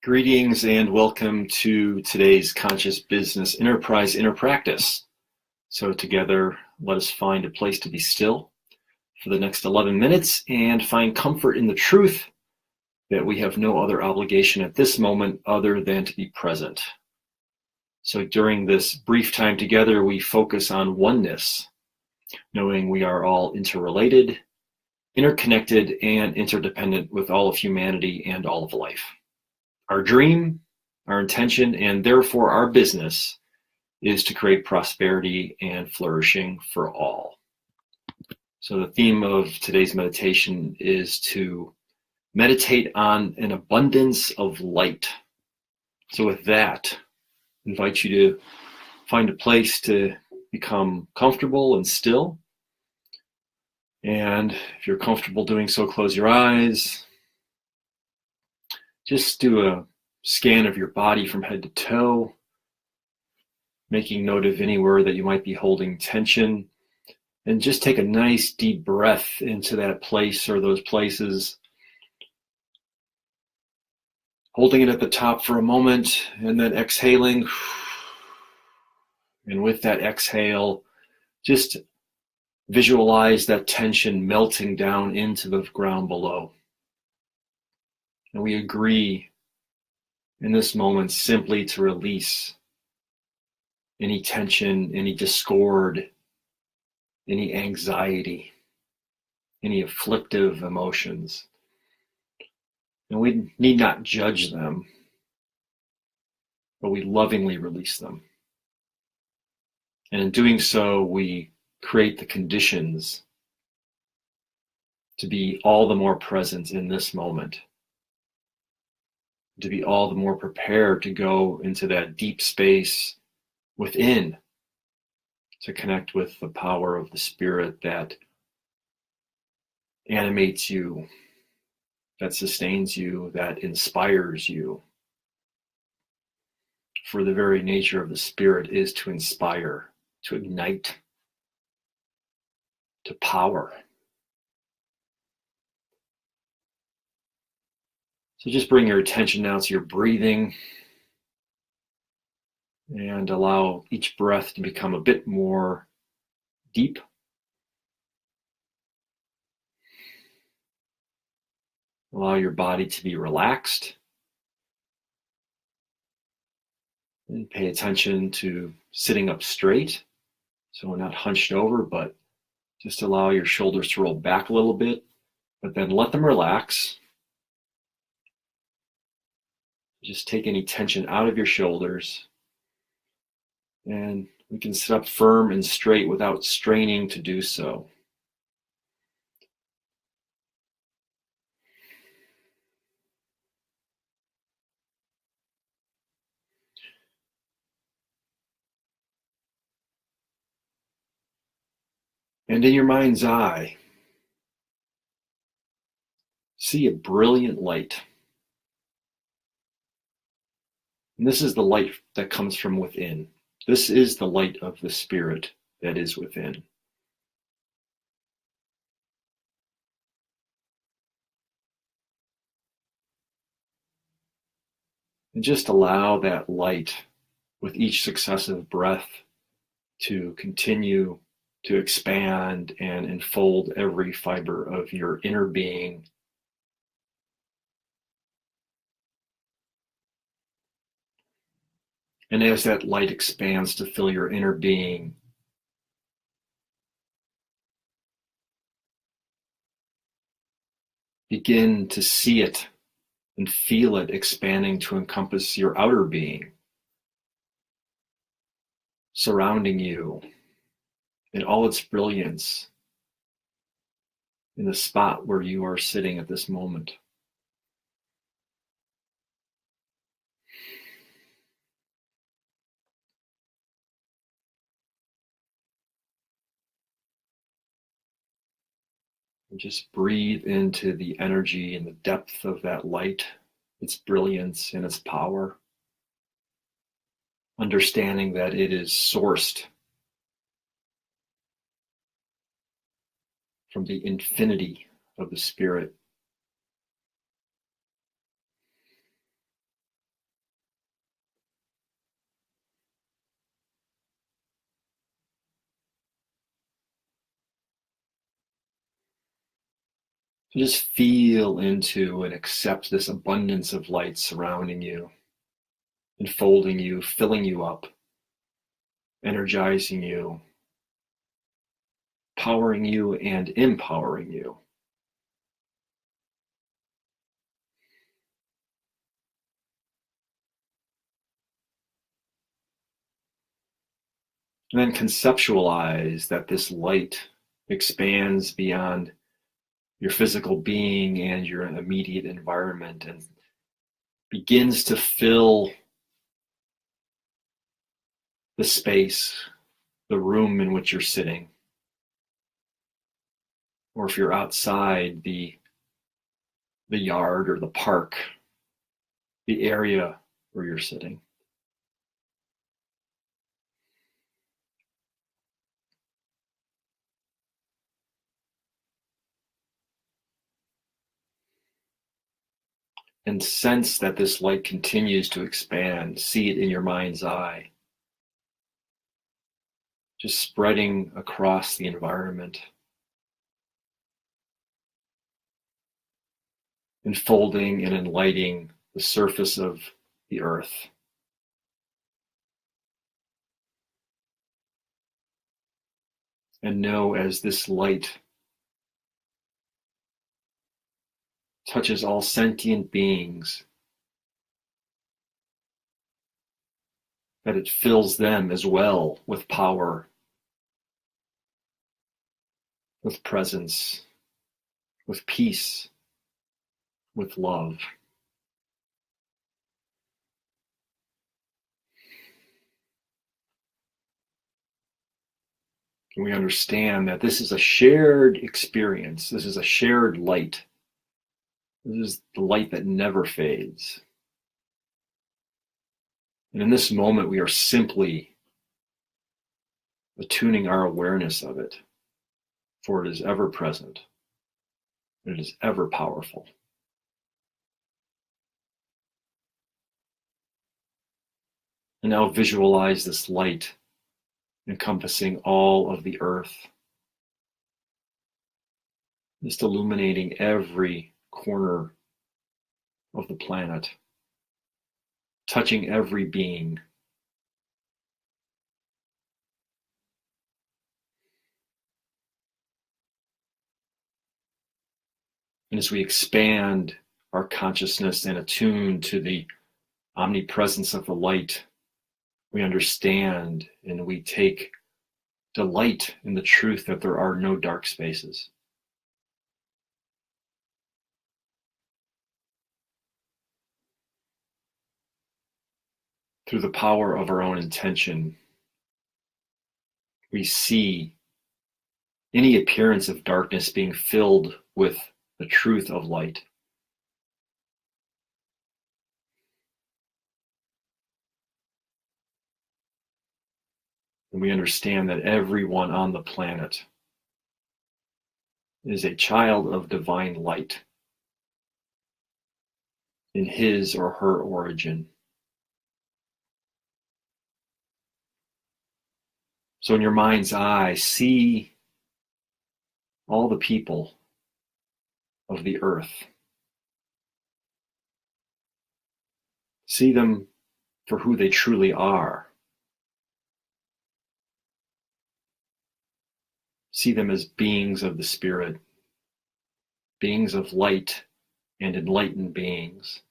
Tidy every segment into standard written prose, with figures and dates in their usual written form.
Greetings and welcome to today's Conscious Business Enterprise Inner Practice. So together, let us find a place to be still for the next 11 minutes and find comfort in the truth that we have no other obligation at this moment other than to be present. So during this brief time together, we focus on oneness, knowing we are all interrelated, interconnected, and interdependent with all of humanity and all of life. Our dream, our intention, and therefore our business is to create prosperity and flourishing for all. So the theme of today's meditation is to meditate on an abundance of light. So with that, I invite you to find a place to become comfortable and still. And if you're comfortable doing so, close your eyes. Just do a scan of your body from head to toe, making note of anywhere that you might be holding tension, and just take a nice deep breath into that place or those places, holding it at the top for a moment and then exhaling. And with that exhale, just visualize that tension melting down into the ground below. And we agree in this moment simply to release any tension, any discord, any anxiety, any afflictive emotions. And we need not judge them, but we lovingly release them. And in doing so, we create the conditions to be all the more present in this moment, to be all the more prepared to go into that deep space within, to connect with the power of the spirit that animates you, that sustains you, that inspires you. For the very nature of the spirit is to inspire, to ignite, to power. So just bring your attention now to your breathing and allow each breath to become a bit more deep. Allow your body to be relaxed. And pay attention to sitting up straight. So we're not hunched over, but just allow your shoulders to roll back a little bit, but then let them relax. Just take any tension out of your shoulders. And we can sit up firm and straight without straining to do so. And in your mind's eye, see a brilliant light. And this is the light that comes from within. This is the light of the spirit that is within. And just allow that light with each successive breath to continue to expand and enfold every fiber of your inner being. And as that light expands to fill your inner being, begin to see it and feel it expanding to encompass your outer being, surrounding you in all its brilliance in the spot where you are sitting at this moment. And just breathe into the energy and the depth of that light, its brilliance and its power, understanding that it is sourced from the infinity of the spirit. So just feel into and accept this abundance of light surrounding you, enfolding you, filling you up, energizing you, powering you, and empowering you. And then conceptualize that this light expands beyond your physical being and your immediate environment and begins to fill the space, the room in which you're sitting. Or if you're outside, the yard or the park, the area where you're sitting. And sense that this light continues to expand. See it in your mind's eye. Just spreading across the environment. Enfolding and enlightening the surface of the earth. And know as this light touches all sentient beings, that it fills them as well with power, with presence, with peace, with love. And we understand that this is a shared experience. This is a shared light. This is the light that never fades. And in this moment, we are simply attuning our awareness of it, for it is ever present. It is ever powerful. And now visualize this light encompassing all of the earth, just illuminating every corner of the planet, touching every being. And as we expand our consciousness and attune to the omnipresence of the light, we understand and we take delight in the truth that there are no dark spaces. Through the power of our own intention, we see any appearance of darkness being filled with the truth of light. And we understand that everyone on the planet is a child of divine light in his or her origin. So in your mind's eye, see all the people of the earth. See them for who they truly are. See them as beings of the spirit, beings of light and enlightened beings.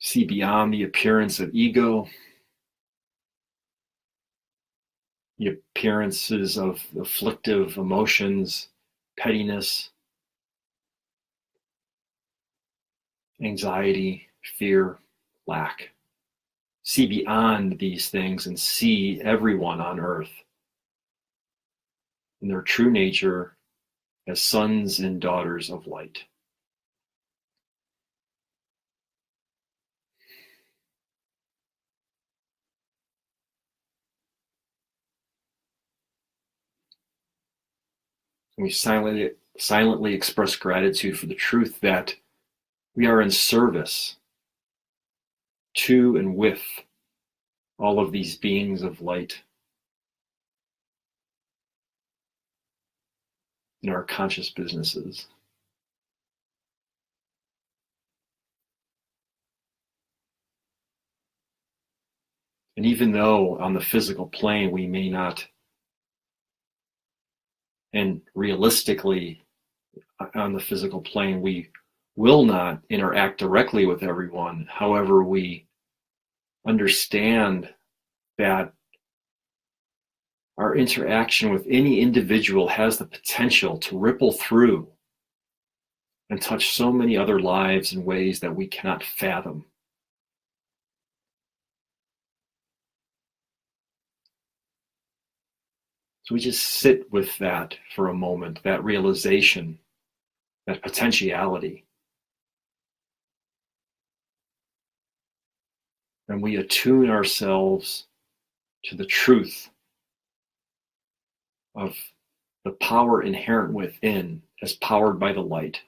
See beyond the appearance of ego, the appearances of afflictive emotions, pettiness, anxiety, fear, lack. See beyond these things and see everyone on earth in their true nature as sons and daughters of light. We silently express gratitude for the truth that we are in service to and with all of these beings of light. in our conscious businesses. And even though on the physical plane we may not, and realistically on the physical plane we will not interact directly with everyone, however, we understand that our interaction with any individual has the potential to ripple through and touch so many other lives in ways that we cannot fathom. So we just sit with that for a moment, that realization, that potentiality. And we attune ourselves to the truth of the power inherent within as powered by the light.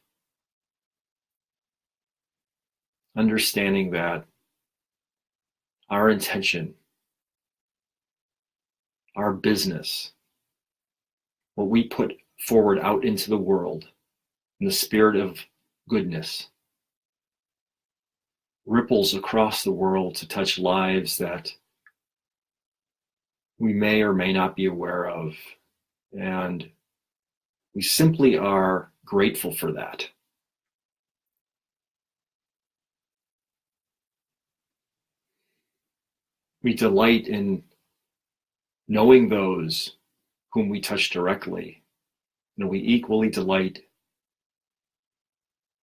Understanding that our intention, our business, what we put forward out into the world in the spirit of goodness ripples across the world to touch lives that we may or may not be aware of. And we simply are grateful for that. We delight in knowing those whom we touch directly. And we equally delight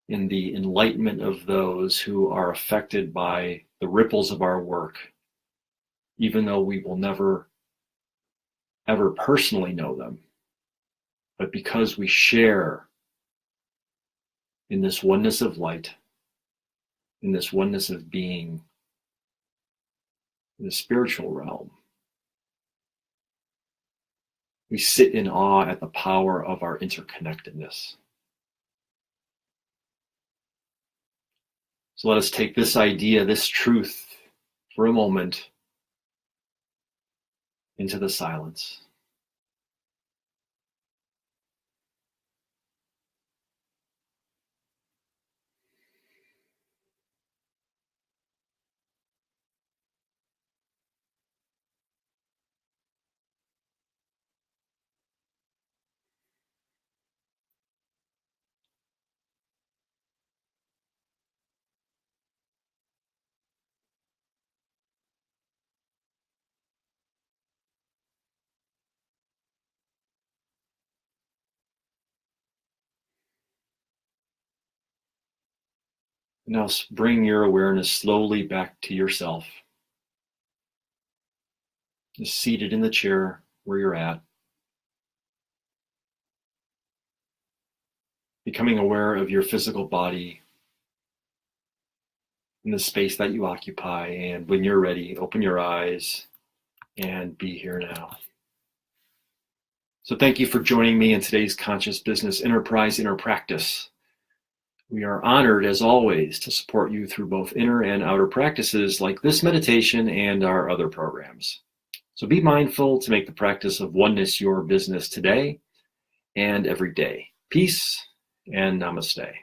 in the enlightenment of those who are affected by the ripples of our work, even though we will never ever personally know them. But because we share in this oneness of light, in this oneness of being, in the spiritual realm, we sit in awe at the power of our interconnectedness. So let us take this idea, this truth, for a moment into the silence. Now bring your awareness slowly back to yourself. Just seated in the chair where you're at. Becoming aware of your physical body in the space that you occupy. And when you're ready, open your eyes and be here now. So thank you for joining me in today's Conscious Business Enterprise Inner Practice. We are honored, as always, to support you through both inner and outer practices like this meditation and our other programs. So be mindful to make the practice of oneness your business today and every day. Peace and namaste.